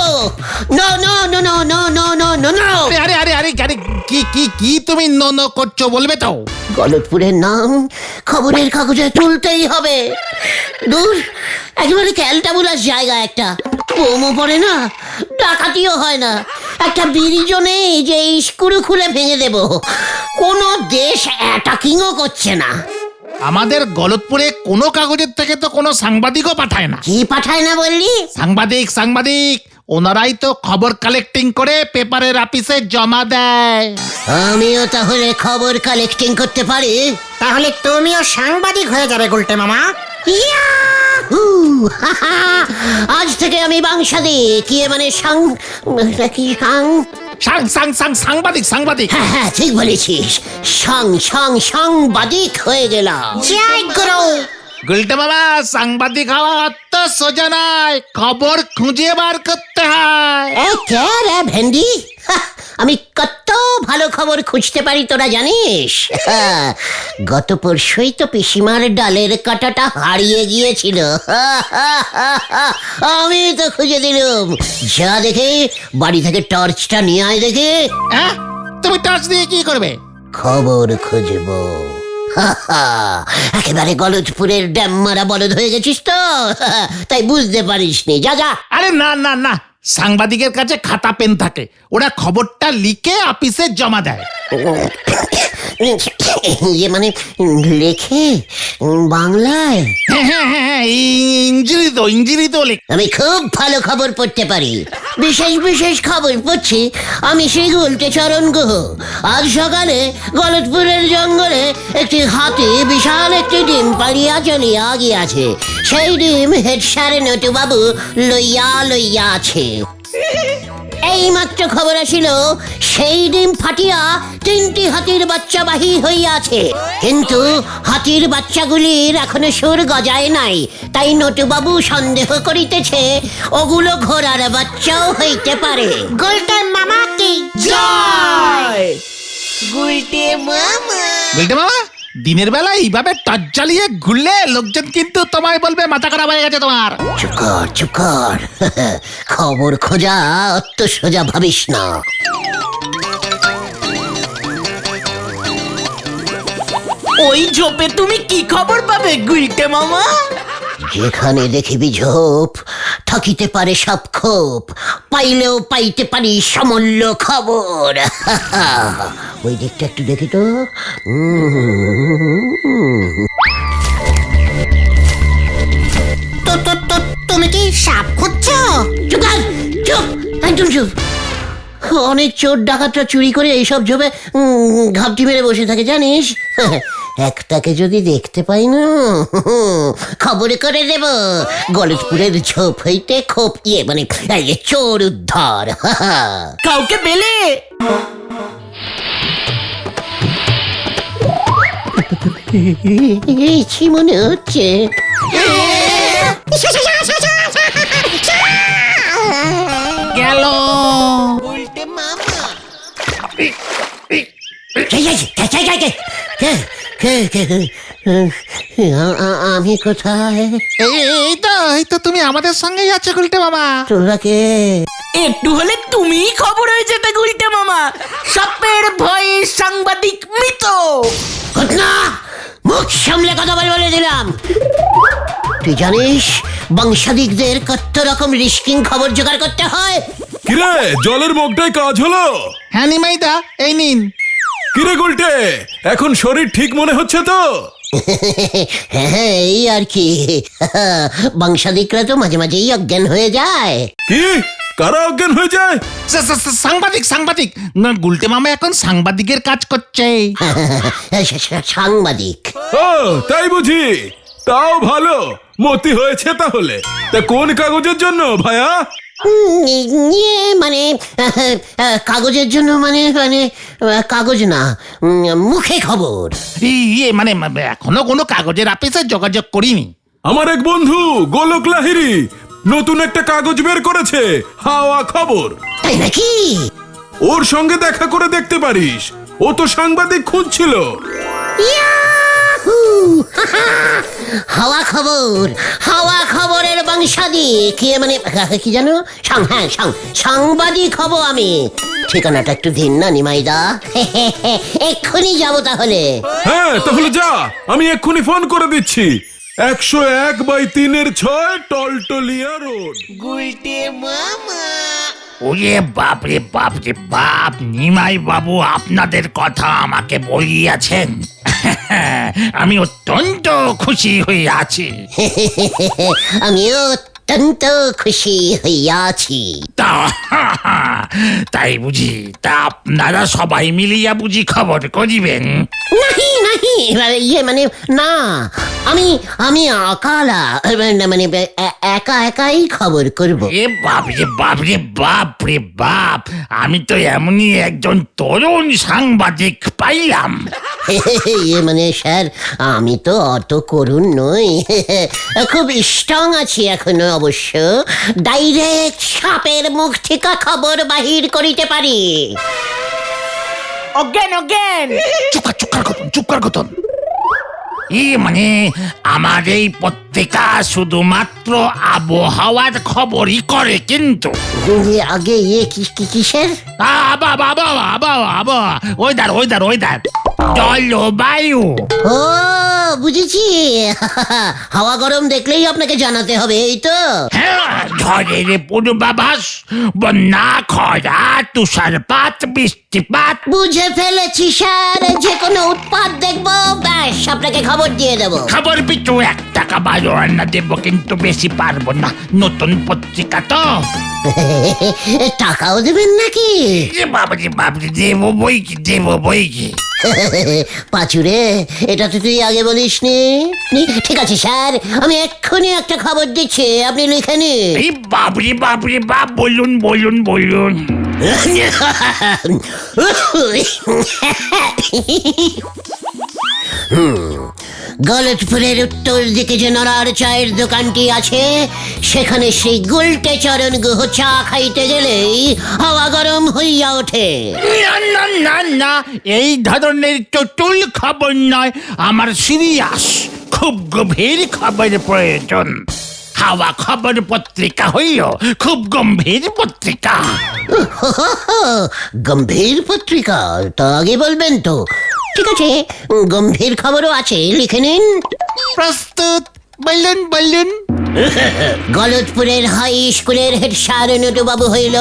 S3: no no no no no no no no no.
S2: আরে আরে আরে আরে, কি কি কি তুমি নো করছো বলবে তো?
S3: গলতপুরের নাম খবরের কাগজে তুলতেই হবে। দূর, একেবারে ক্যালটা বুলাস জায়গা একটা। বোমও পড়ে না, ডাকাতিও হয় না, একটা ব্রিজও নেই যে স্ক্রু খুলে ভেঙে দেব। কোনো দেশ অ্যাটাকিংও করছে না।
S2: আমাদের গলতপুরে কোনো কাগজের থেকে তো কোনো সাংবাদিকও পাঠায় না।
S3: কি পাঠায় না বললি?
S2: সাংবাদিক ওনারাই তো খবর কালেক্টিং করে পেপারের অফিসে জমা দেয়।
S3: আমিও তাহলে খবর কালেক্টিং করতে পারি।
S4: তাহলে তুমিও সাংবাদিক হয়ে যাবে গুলটে মামা।
S3: ইয়াহু! হাহা! আজ থেকে আমি বাংশাদিক, মানে
S2: সাংবাদিক।
S3: হ্যাঁ, ঠিক বলেছিস। সাংবাদিক হয়ে গেলাম।
S4: জয় গুরু,
S2: গুলটে মামা, সাংবাদিক হওয়া অত সোজা নয়, খবর খুঁজে বার করতে হয়।
S3: এ কে রে ভেন্ডি? আমি কত ভালো খবর খুঁজতে পারি তোরা জানিস? গত পরশুই তো পিসিমার ডালের কাঁটাটা হারিয়ে গিয়েছিল। আমি তো খুঁজে দিলাম। যা দেখে বাড়ি থেকে টর্চটা নিয়ে আয় দেখে।
S2: হ্যাঁ, তুমি টর্চ দিয়ে কি করবে?
S3: খবর খুঁজবো। একেবারে গলতপুরের ড্যাম মারা বলদ হয়ে গেছিস তো, তাই বুঝতে পারিসনি। যা যা।
S2: আরে না না না, সাংবাদিকের কাছে খাতা পেন থাকে, ওরা খবরটা লিখে অফিসে জমা দেয়।
S3: ইয়ে মানে লেখে বাংলায়?
S2: হ্যাঁ হ্যাঁ হ্যাঁ, ইংরেজি তো লেখে।
S3: আমি খুব ভালো খবর পড়তে পারি। বিশেষ বিশেষ খবর পড়ছি আমি সেই গুলটে চরণ গুহ। আজ সকালে গলতপুরের জঙ্গলে একটি হাতি বিশাল একটি ডিম পাড়িয়া চলিয়া গিয়াছে। সেই ডিম হেড স্যার নটুবাবু লইয়া আছে। এই মাত্র খবর আসিল সেই ডিম ফাটিয়া 3টি হাতির বাচ্চা বাহি হইয়াছে, কিন্তু হাতির বাচ্চাগুলির এখনো সুর গজায় নাই। তাই নটুবাবু সন্দেহ করিতেছে ওগুলো ঘোড়ার বাচ্চাও হইতে পারে।
S4: গুলটে মামা কি
S1: জয়!
S2: গুলটে মামা, দিনের বেলা এইভাবে টর্চ জ্বালিয়ে ঘুরলে লোকজন কিন্তু তোমায় বলবে মাথা খারাপ হয়ে গেছে তোমার।
S3: চুপ কর। খবর খোঁজা অত সোজা ভাবিস না।
S1: ওই ঝোপে তুমি কি খবর পাবে গুলটে মামা?
S3: যেখানে দেখিবি ঝোপ থাকিতে পারে সব ক্ষোভ, পাইলেও পাইতে পারি সমল্য খবর। ওই দিকটা একটু দেখি তো।
S4: তুমি কি সাপ খুঁজছো?
S3: চুপ, একদম চুপ। অনেক চোর ডাকাতরা চুরি করে এইসব ঝোপে ঘাপটি মেরে বসে থাকে জানিস। একটাকে যদি দেখতে পাই না, খবরে করে দেব গলতপুরের ঝোপ হইতে খোপ মানে চোর উদ্ধার।
S1: কাউকে পেলে?
S3: মনে হচ্ছে
S2: গেল।
S3: আমি কোথায়?
S2: এই তো তুমি আমাদের সঙ্গেই আছো গুলটে মামা।
S3: তোরা কে?
S1: একটু হলে তুমিই খবর হয়ে যেতে গুলটে মামা। সাপের ভয়ে সাংবাদিক মৃত।
S3: ঘটনা মুখ সামলে কথা বলে দিলাম। তুই জানিস বংশাদিকদের কত রকম রিস্কিং খবর জোগাড় করতে হয়?
S9: কিরে, জলের মগটাই কাজ হলো?
S2: হ্যাঁ নিমাইদা, এই নিন।
S9: কিরে গুলটে, এখন শরীর ঠিক মনে হচ্ছে তো?
S3: হ্যাঁ, এই আর কি। বংশাদিকরা তো মাঝে মাঝেই অজ্ঞান হয়ে যায়।
S9: কি? কারা অজ্ঞান হয়ে যায়?
S2: সাংবাদিক না, গুলটে মামা এখন সাংবাদিকের কাজ করছে।
S3: সাংবাদিক?
S9: ও তাই বুঝি? তাও ভালো, মতি হয়েছে তাহলে। তা কোন কাগজের জন্য ভায়া?
S3: মানে কাগজের জন্য, মানে কাগজ না, মুখে খবর।
S2: মানে এখনো কোনো কাগজের অফিসে যোগাযোগ করিনি।
S9: আমার এক বন্ধু গোলক লাহিড়ী নতুন একটা কাগজ বের করেছে, হাওয়া খবর।
S3: তাই নাকি?
S9: ওর সঙ্গে দেখা করে দেখতে পারিস, ও তো সাংবাদিক খুঁজছিল।
S3: হাওয়া খবরের বংশাদিক, মানে কি জানো, সাংবাদিক হব আমি। ঠিকানাটা একটু দিন না নিমাইদা, এক্ষুনি যাবো তাহলে।
S9: হ্যাঁ তাহলে যা, আমি এক্ষুনি ফোন করে দিচ্ছি। 101/3-6 টলটলিয়া রোড।
S2: ওরে বাপ রে বাপ, নিমাই বাবু আপনাদের কথা আমাকে বলিয়াছেন। আমি অত্যন্ত খুশি হইয়াছি।
S3: আমিও অত্যন্ত খুশি হইয়াছি।
S2: তাই বুঝি? তা আপনারা সবাই মিলিয়া বুঝি খবর করিবেন?
S3: নাহি, ইয়ে মানে না, আমি আমি অকালা মানে একা একাই খবর করব।
S2: এ বাপ রে বাপ রে বাপ রে বাপ, আমি তো এমনই একজন তরুণ সাংবাদিক পাইলাম।
S3: মানে স্যার, আমি তো অত করুণ নই, খুব স্ট্রং আছি এখনো অবশ্য। ডাইরেক্ট সাপের মুখ থেকে খবর বাহির করিতে পারি।
S1: অজ্ঞান অজ্ঞান।
S2: চুপ কর গতন। মানে আমার এই পত্রিকা শুধুমাত্র আবহাওয়ার খবরই করে, কিন্তু
S3: আগে কিসের?
S2: ওয়েদার জলবায়ু।
S3: ও বুঝেছি, হাওয়া গরম দেখলেই আপনাকে জানাতে হবে, এই তো?
S2: হ্যাঁ, ঝড়ের পূর্বাভাস, বন্যা, খরা, তুষারপাত, বৃষ্টিপাত।
S3: বুঝে ফেলেছি স্যার, যে কোনো উৎপাত দেখবো, ব্যাস আপনাকে খবর দিয়ে দেবো।
S2: খবর পিছু 1 টাকা 12 আনা দেবো, কিন্তু বেশি পারবো না, নতুন পত্রিকা তো।
S3: টাকাও দেবেন নাকি?
S2: বাবরে দেবো বই কি।
S3: পাচুরে, এটা তো তুই আগে বলিসনি। ঠিক আছে স্যার, আমি এক্ষুনি একটা খবর দিচ্ছি, আপনি লিখে নিন।
S2: এই বাবরে বাপ, বলুন।
S3: গলতপুরের উত্তর দিকে যে নড়ার চায়ের দোকানটি আছে, সেখানে সেই গুলটে চরণ গুহ চা খাইতে গেলেই হাওয়া গরম হইয়া ওঠে।
S2: না, এই ধরনের চটুল খবর নয়, আমার সিরিয়াস, খুব গভীর খবরের প্রয়োজন। হাওয়া খবর পত্রিকা হইল খুব গম্ভীর পত্রিকা।
S3: গম্ভীর পত্রিকা? তা আগে বলবেন তো। ঠিক আছে, গম্ভীর খবরও আছে, লিখে নিন।
S2: প্রস্তুত, বলুন।
S3: গলতপুরের হাই স্কুলের হেড স্যার নটুবাবু হইল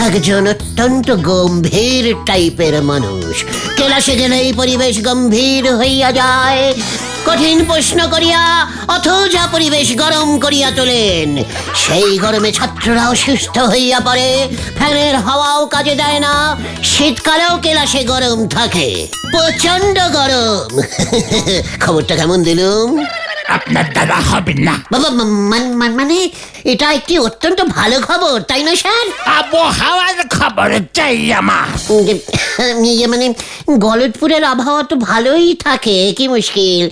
S3: একজন অত্যন্ত গম্ভীর টাইপের মানুষ। ক্লাসে গেলেই পরিবেশ গম্ভীর হইয়া যায়। কঠিন প্রশ্ন করিয়া অথবা পরিবেশ গরম করিয়া তোলেন। সেই গরমে ছাত্ররা অসুস্থ হইয়া পড়ে, ফ্যানের হাওয়াও কাজে দেয় না। শীতকালেও ক্লাসে গরম থাকে, প্রচন্ড গরম। খবরটা কেমন দিলুম?
S2: আপনার দ্বারা হবে না।
S3: বাবা, মানে এটা একটি অত্যন্ত ভালো খবর, তাই না স্যার?
S2: আবহাওয়ার খবর চাই আমার।
S3: মানে গলতপুরের আবহাওয়া তো ভালোই থাকে, কি মুশকিল।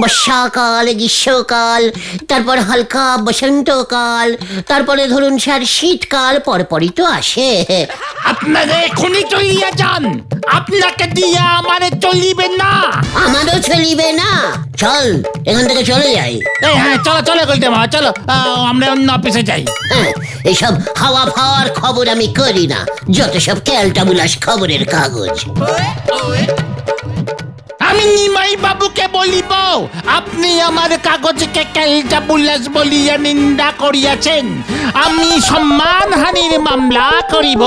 S3: বর্ষাকাল, গ্রীষ্মকাল, তারপর হালকা বসন্তকাল, তারপরে ধরুন স্যার শীতকাল পরপরই তো আসে।
S2: আপনারা এখনই চলিয়া যান, আপনাকে দিয়ে আমারে চলিবে না।
S3: আমারও চলিবে না। চল, এখান থেকে চলে যাই।
S2: হ্যাঁ, চলো কইতে মা, চলো, আমরা অন্য অফিসে যাই।
S3: হ্যাঁ, এইসব হাওয়া ফাওয়ার খবর আমি করি না, যত সব ক্যালটাবুলাস খবরের কাগজ।
S2: আমি নিমাই বাবুকে বলিব, আপনি আমার কাগজকে ক্যালটাবুলাস বলিয়া নিন্দা করিয়াছেন, আমি সম্মানহানির মামলা করিব।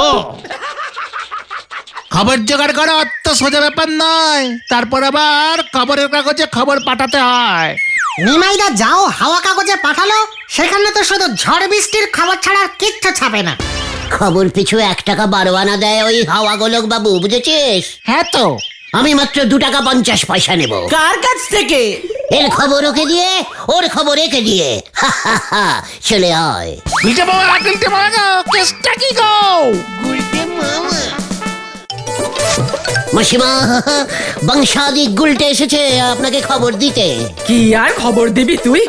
S2: খবর জোগাড় করা অত সোজা ব্যাপার নয়, তারপর আবার খবরের কাগজে খবর পাঠাতে হয়।
S4: নিমাইদা যাও হাওয়া কাগজে পাঠালো, সেখানে তো শুধু ঝড় বৃষ্টির খবর ছাড়া কিচ্ছু ছাপে না।
S3: খবর পিছু 1 টাকা 12 আনা দেয় ওই হাওয়া গোলক বাবু, বুঝেছিস?
S2: হ্যাঁ তো,
S3: আমি মাত্র 2 টাকা 50 পয়সা নেব।
S1: কার কাছ থেকে?
S3: এর খবর ওকে দিয়ে, ওর খবর একে দিয়ে। চলে আয়।
S2: গুলটে মামা, কেসটা কি গো?
S3: মাসিমা, বংশাদি গুলটে এসেছে আপনাকে খবর দিতে।
S6: কি আর খবর দিবি তুই?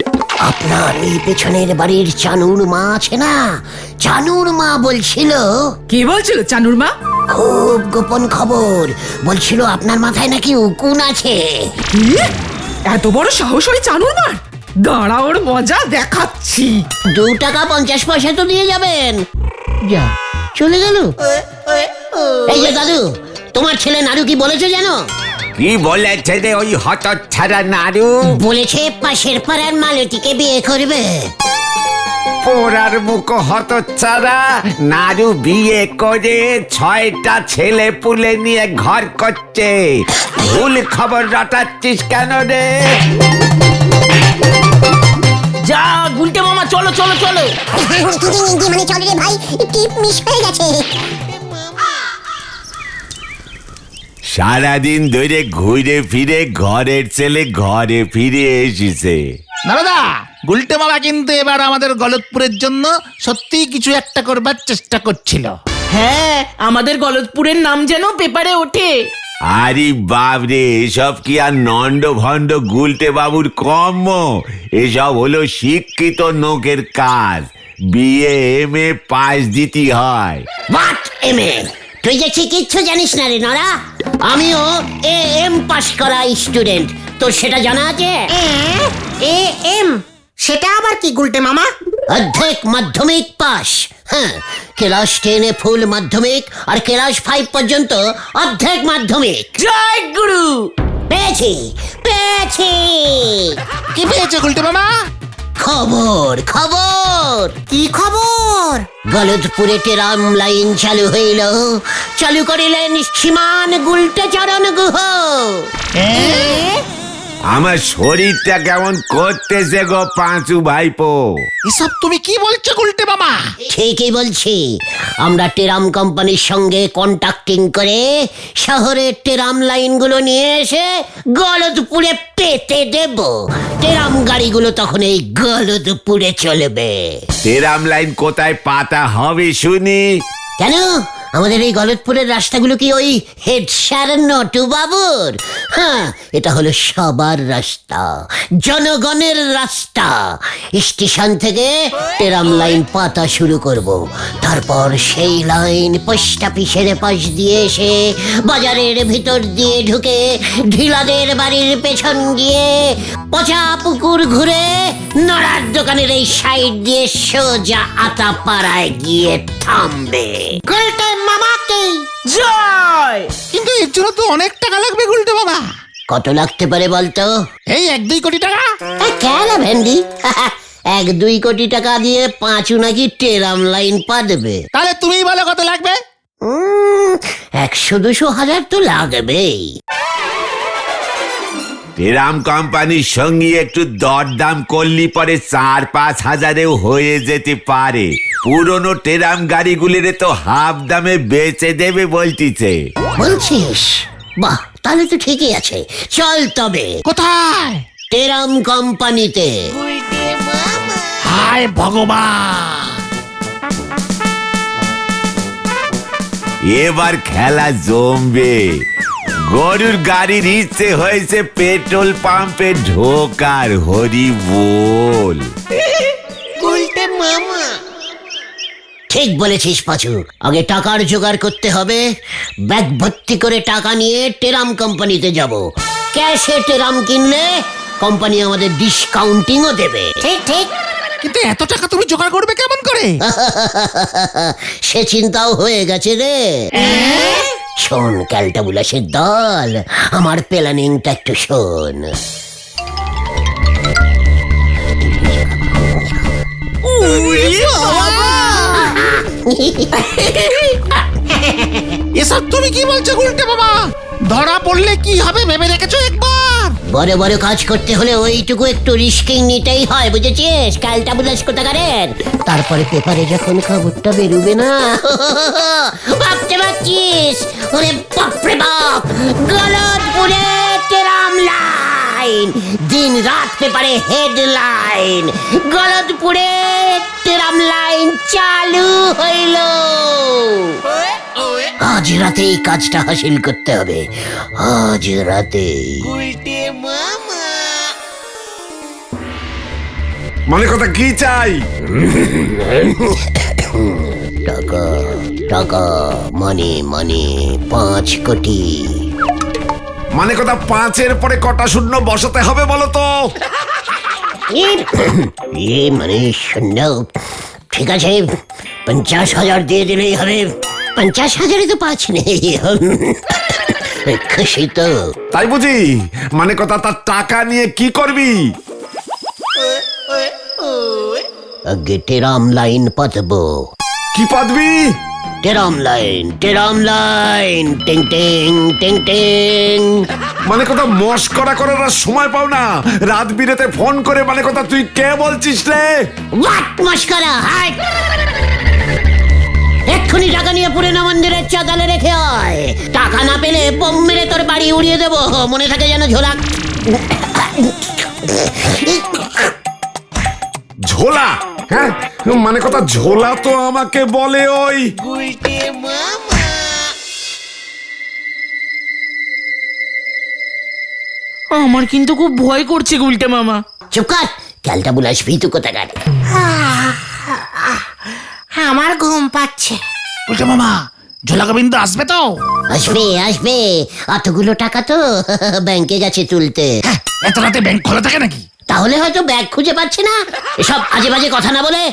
S3: আপনার এই পেছনের বাড়ির চানুর মা আছে না, চানুর মা বলছিল।
S6: কি বলছিল চানুর মা?
S3: খুব গোপন খবর, বলছিল আপনার মাথায় নাকি উকুন আছে।
S6: কি? এত বড় সাহস ওই চানুর মার? দাঁড়া, ওর মজা দেখাচ্ছি।
S3: 2 টাকা 50 পয়সা তো দিয়ে যাবেন। যা, চলে গেল। এই যে দাদু, তোমার ছেলে নাড়ু কি বলেছে জানো?
S5: কি বলেছে রে ওই হতচ্ছাড়া নাড়ু?
S3: বলেছে পাশের পাড়ার মালতীকে বিয়ে করবে।
S5: পোড়ার মুখ হতচ্ছাড়া, নাড়ু বিয়ে করে 6টা ছেলে পুলে নিয়ে ঘর করছে। ভুল খবর রটাচ্ছিস কেন রে?
S1: যা গুলটে মামা, চলো।
S3: মানে চল রে ভাই, টিপ মিস হয়ে গেছে।
S5: সারাদিন ধরে ঘুরে ফিরে ঘরের ছেলে ঘরে ফিরে এসেছে।
S2: দাদা গুলটে মামা কিন্তু এবার আমাদের গলতপুরের জন্য সত্যি কিছু একটা করবার চেষ্টা করছিল।
S1: হ্যাঁ, আমাদের গলতপুরের নাম যেন পেপারে ওঠে।
S5: আরে বাবরে, এসব কি আর নন্ড ভণ্ড গুলটে বাবুর কর্ম? এসব হলো শিক্ষিত লোকের কাজ। বিএ এমএ পাস দিতে হয়।
S3: What MA? তুই যে কিচ্ছু জানিস না রে নরা। আমিও এম পাস করা স্টুডেন্ট, তোর সেটা জানা আছে?
S4: এ এম সেটা আবার কি গুলটে মামা?
S3: অর্ধেক মাধ্যমিক পাস। হ্যাঁ, ক্লাস 10-এ ফুল মাধ্যমিক আর ক্লাস 5 পর্যন্ত অর্ধেক মাধ্যমিক।
S1: জয় গুরু।
S3: পেয়েছি পেয়েছি।
S2: কি পেয়েছে গুলটে মামা?
S3: খবর খবর।
S4: কি খবর?
S3: গলতপুরে টেরাম লাইন চালু হইল। চালু করিলেন শ্রীমান গুলটে চরণ গুহ।
S5: আমার শরীরটা কেমন করতেছে গো পাঁচু ভাইপো।
S2: এসব তুমি কি বলছো গুলটে মামা?
S3: ঠিকই বলছি। আমরা টেরাম কোম্পানির সঙ্গে কন্ট্যাক্টিং করে শহরের টেরাম লাইনগুলো নিয়ে এসে গলতপুরে পেতে দেব। টেরাম গাড়িগুলো তখন এই গলতপুরে চলবে।
S5: তেরাম লাইন কোথায় পাতা হবে শুনি?
S3: কেন, আমাদের এই গলতপুরের রাস্তাগুলো কি ওই হেড স্যার নটু বাবুর? হ্যাঁ, এটা হলো সবার রাস্তা, জনগণের রাস্তা। স্টেশন থেকে টেরাম লাইন পাতা শুরু করব, তারপর সেই লাইন পোস্ট অফিসের পাশ দিয়ে এসে বাজারের ভিতর দিয়ে ঢুকে ঢিলাদের বাড়ির পেছন দিয়ে পচা পুকুর ঘুরে নড়ার দোকানের এই সাইড দিয়ে সোজা আতাপাড়ায় গিয়ে থামবে।
S4: গুলটে মামাকে
S1: জয়।
S2: কিন্তু এর জন্য তো অনেক টাকা লাগবে গুলটে মামা।
S3: কত লাগতে পারে বলতো?
S2: এই 1-2 কোটি টাকা।
S3: কেন ভেন্ডি? 1-2 কোটি টাকা দিয়ে পাঁচু নাকি টেরাম লাইন পা দেবে?
S2: তাহলে তুমিই বলো কত লাগবে।
S3: 100-200 হাজার তো লাগবেই।
S5: তেরাম কোম্পানির সঙ্গে একটু দরদাম করলি পরে 4-5 হাজারেও হয়ে যেতে পারে। পুরনো টেরাম গাড়িগুলিরে তো হাফ দামে বেচে দেবে বলতিছে।
S3: বলছিস? বাহ, তাহলে তো ঠিকই আছে। চল তবে
S2: কোথায়?
S3: টেরাম কোম্পানিতে।
S2: হায় ভগবান,
S5: এবার খেলা জমবে। গরুর গাড়ির ইচ্ছে হয়েছে পেট্রোল পাম্পে ঢোকার। হরি বল।
S3: ঠিক বলেছিস পাঁচু, আগে টাকার জোগাড় করতে হবে। ব্যাগ ভর্তি করে টাকা নিয়ে টেরাম কোম্পানিতে যাব। ক্যাশে টেরাম কিনলে কোম্পানি আমাদের ডিসকাউন্টিংও দেবে।
S4: ঠিক ঠিক।
S2: কিন্তু এত টাকা তুমি জোগাড় করবে কেমন করে?
S3: সে চিন্তাও হয়ে গেছে রে। শোন ক্যালটাবুলাসের দল, আমার প্ল্যানিংটা একটু শোন।
S2: এসব তুমি কি বলছো গুলটে মামা? ধরা পড়লে কি হবে ভেবে রেখেছো একবার?
S3: বড় বড় কাজ করতে হলে ওইটুকু একটু রিস্কিং নিতেই হয়, বুঝেছিস? ক্যালটাবুলাস কোথাকারের। তারপরে পেপারে যখন খবরটা বেরোবে না, ভাবতে পারছিস? ওরে বাপরে বাপ, গলতপুরে টেরাম লাইন, দিন রাত পেপারে হেডলাইন, গলতপুরে টেরাম লাইন চালু হইল। আজ রাতেই কাজটা হাসিল করতে হবে, আজ রাতেই।
S5: মানে কথা কি চাই?
S3: টাকা টাকা, মানি মানি, 5 কোটি।
S5: মানে কথা 5-এর পরে কটা শূন্য বসাতে হবে বলো তো?
S3: মানে শূন্য। ঠিক আছে, 50,000 দিয়ে দিলেই হবে। 50,000-এ তো 5 নেই। খুশি তো?
S5: তাই বুঝি? মানে কথা তার টাকা নিয়ে কি করবি?
S3: আগে টেরাম লাইন পাতবো।
S5: কি পাতবি?
S3: টেরাম লাইন, টেরাম লাইন, টিং টিং টিং টিং।
S5: মানে কথা মস্করা করার আর সময় পাও না? রাত বিরেতে ফোন করে মানে কথা তুই কে বলছিস রে?
S3: হোয়াট মস্করা? হাট! এক্ষুনি এক্ষুনি টাকা নিয়ে পুরনো মন্দিরের চাতালে রেখে আয়। টাকা না পেলে বোম মেরে তোর বাড়ি উড়িয়ে দেবো, মনে থাকে যেন ঝোলা।
S5: ঝোলা? হ্যাঁ, মানে কথা ঝোলা তো আমাকে বলে ওই
S1: আমার কিন্তু খুব ভয় করছে গুলটে মামা।
S3: চুপ কর, ক্যালটা বুলাস ভিতু কোথাকার।
S4: আমার ঘুম পাচ্ছে।
S2: উল্টে মামা, ঝোলা গোবিন্দ আসবে তো?
S3: আসবে আসবে, অতগুলো টাকা তো ব্যাংকে গেছে তুলতে।
S2: হ্যাঁ, এত রাতে ব্যাংক খোলা থাকে নাকি?
S3: তাহলে হয়তো ব্যাগ খুঁজে পাচ্ছে না। এসব আজে বাজে কথা না বলে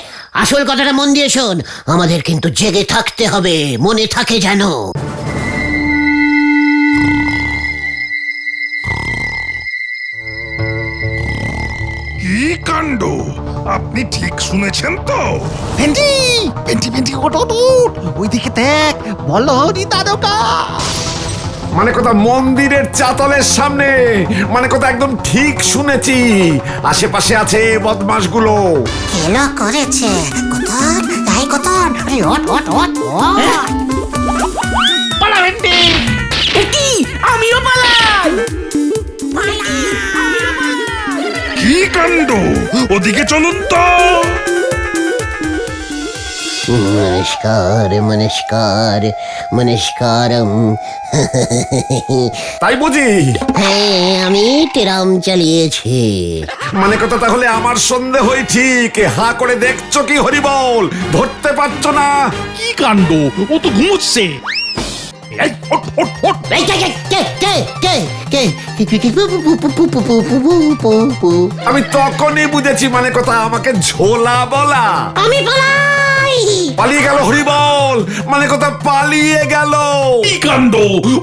S3: আসল কথাটা মন দিয়ে শোন। আমাদের কিন্তু জেগে থাকতে হবে, মনে থাকে যেন।
S8: কি কাণ্ড! আপনি ঠিক শুনেছেন তো?
S2: ভেন্ডি ভেন্ডি ভেন্ডি, ওঠ ওঠ ওঠ, ওইদিকে দেখ, বলো হরি দারোগা।
S5: মানে কথা মন্দিরের চাতালের সামনে। মানে কথা একদম ঠিক শুনেছি, আশেপাশে আছে বদমাশগুলো।
S4: কেলো করেছে কতন, তাই কতন। আরে ওট ওট ওট ওট।
S2: পালা ভেন্ডি।
S1: এ কি, আমিও পালাই।
S8: কি কাণ্ড! ওদিকে চলুন তো।
S3: নমস্কার নমস্কার নমস্কারম।
S5: তাই বুঝি?
S3: হ্যাঁ, আমি টেরাম চালিয়েছি।
S5: মানে কথা তাহলে আমার সন্দেহ ঠিক। হা করে দেখছো কি হরিবল? ধরতে পারছো না?
S2: কি কাণ্ড, ও তো ঘুমোচ্ছে। এই, ওঠ ওঠ ওঠ।
S3: এই, কে, কে, কে, কে, কে, কে, কে, কে, কে, পু, পু, পু, পু, পু, পু, পু, পু, পু, পু।
S5: আমি তখনই বুঝেছি মানে কথা আমাকে ঝোলা বলা।
S3: আমি পালাই।
S5: পালিয়ে গেল হরিবল, মানে কথা পালিয়ে গেল।
S8: কি কাণ্ড!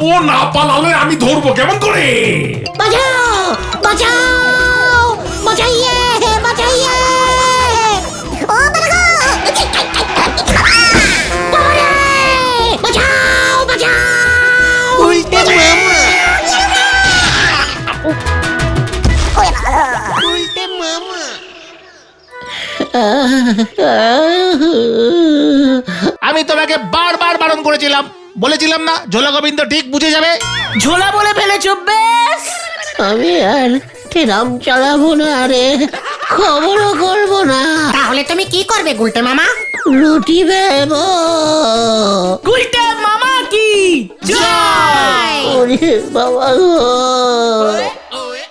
S8: ও না পালালে আমি ধরবো কেমন করে?
S3: বাঁচাও বাঁচাও, বাঁচাইয়ে বাঁচাইয়ে। ও বাবা গো! বাবা রে! বাঁচাও বাঁচাও।
S1: উল্টে মামা, উল্টে মামা।
S2: আমি তোমাকে বারবার বারণ করেছিলাম, বলেছিলাম না ঝোলা গোবিন্দ ঠিক বুঝে যাবে।
S1: ঝোলা বলে ফেলেছো, বেশ।
S3: আমি আর টেরাম চালাবো না রে, খবরও করবো না।
S4: তাহলে তুমি কি করবে গুলটে মামা?
S3: রুটি বেলবো।
S1: গুলটে মামা কি জয়।
S3: ওরে বাবা গো!